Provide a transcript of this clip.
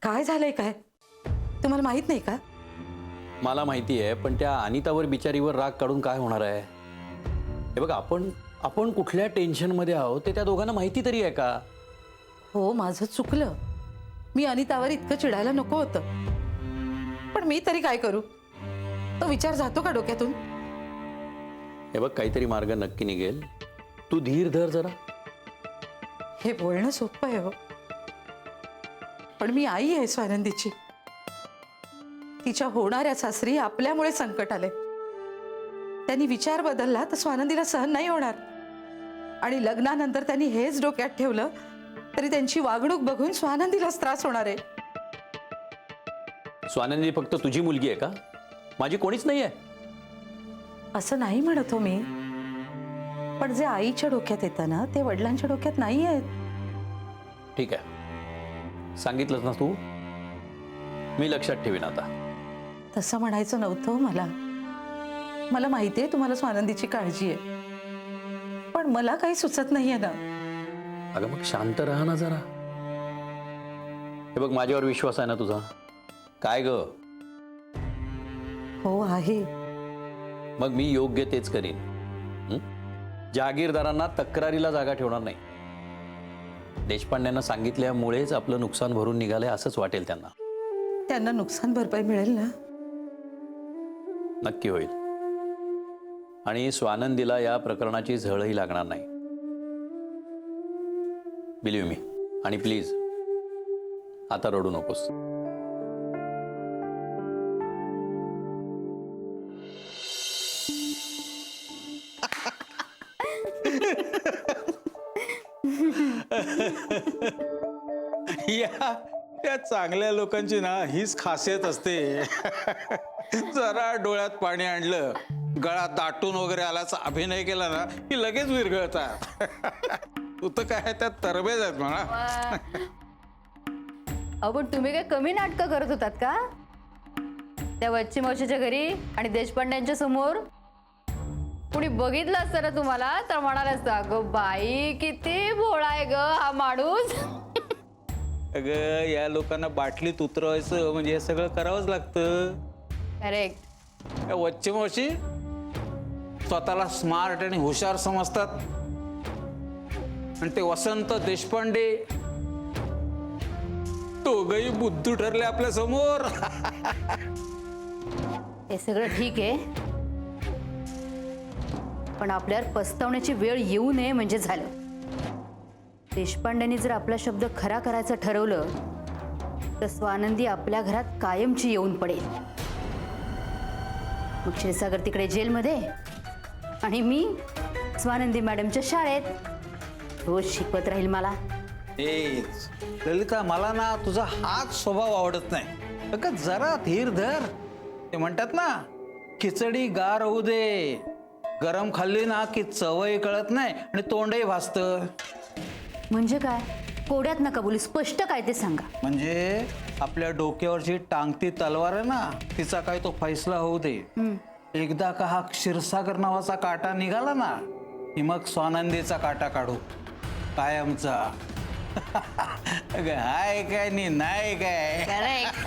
काय झालंय काय तुम्हाला माहित नाही का? मला माहिती आहे, पण त्या अनितावर बिचारीवर राग काढून काय होणार आहे? हे बघ, आपण कुठल्या टेन्शनमध्ये आहोत ते त्या दोघांना माहिती तरी आहे का? हो, माझं चुकलं. मी अनितावर इतकं चिडायला नको होतं, पण मी तरी काय करू? तो विचार जातो का डोक्यातून? हे बघ, काहीतरी मार्ग नक्की निघेल. तू धीर धर जरा. हे बोलणं सोपं आहे हो, पण मी आई आहे स्वानंदीची. तिच्या होणाऱ्या सासरी आपल्यामुळे संकट आले. त्यांनी विचार बदलला तर स्वानंदीला सहन नाही होणार. आणि लग्नानंतर त्यांनी हेच डोक्यात ठेवलं तरी त्यांची वागणूक बघून स्वानंदीलाच त्रास होणार आहे. स्वानंदी फक्त तुझी मुलगी आहे का? माझी कोणीच नाही आहे. असं नाही म्हणत हो मी, पण जे आईच्या डोक्यात येतं ना ते वडिलांच्या डोक्यात नाही आहेत. ठीक आहे, सांगितलंस ना तू, मी लक्षात ठेवीन आता. तसं म्हणायचं नव्हतं हो मला. मला माहिती आहे तुम्हाला स्वानंदीची काळजी आहे, पण मला काही सुचत नाहीये ना. अगं मग शांत राहा ना जरा. हे बघ, माझ्यावर विश्वास आहे ना तुझा? काय ग? हो आहे. मग मी योग्य तेच करीन. जहागीरदारांना तक्रारीला जागा ठेवणार नाही. देशपांड्यांना सांगितल्यामुळेच आपलं नुकसान भरून निघालंय असंच वाटेल त्यांना. त्यांना नुकसान भरपाई मिळेल ना? नक्की होईल. आणि स्वानंदीला या प्रकरणाची झळही लागणार नाही. बिलीव्ह मी. आणि प्लीज आता रडू नकोस. या चांगल्या लोकांची ना हीच खासियत असते. जरा डोळ्यात पाणी आणलं, गळा दाटून वगैरे आल्याचा अभिनय केला ना की लगेच विरघळतात. तू तर काय त्यात तरबेज आहेत म्हणा. पण तुम्ही काय कमी नाटकं करत होतात का त्या वच्ची मावशीच्या घरी आणि देशपांड्यांच्या समोर? कुणी बघितलं असतं ना तुम्हाला तर म्हणाल असतं, अगं बाई किती भोळा आहे ग हा माणूस. अगं या लोकांना बाटलीत उतरवायचं म्हणजे हे सगळं करावंच लागतं. करेक्ट. या वच्चे मावशी स्वतःला स्मार्ट आणि हुशार समजतात, आणि ते वसंत देशपांडे दोघही बुद्धू ठरले आपल्या समोर. हे सगळं ठीक आहे, पण आपल्यावर पस्तावण्याची वेळ येऊ नये म्हणजे झालं. देशपांड्यांनी जर आपला शब्द खरा करायचं ठरवलं तर स्वानंदी आपल्या घरात कायमची येऊन पडेल. मग क्षीरसागर तिकडे जेलमध्ये आणि मी स्वानंदी मॅडमच्या शाळेत रोज शिकवत राहील मला. तेच ललिता, मला ना तुझा हाच स्वभाव आवडत नाही. अगं जरा धीर धर. ते म्हणतात ना, खिचडी गार होऊ दे, गरम खाल्ली ना की चवही कळत नाही आणि तोंडही भासतं. म्हणजे काय? कोड्यात नका बोलू, स्पष्ट काय ते सांगा. म्हणजे आपल्या डोक्यावरची टांगती तलवार आहे ना, तिचा काय तो फैसला होऊ दे. एकदा का हा क्षीरसागर नावाचा काटा निघाला ना की मग स्वानंदीचा काटा काढू कायमचा. हाय काय नाही काय. करेक्ट.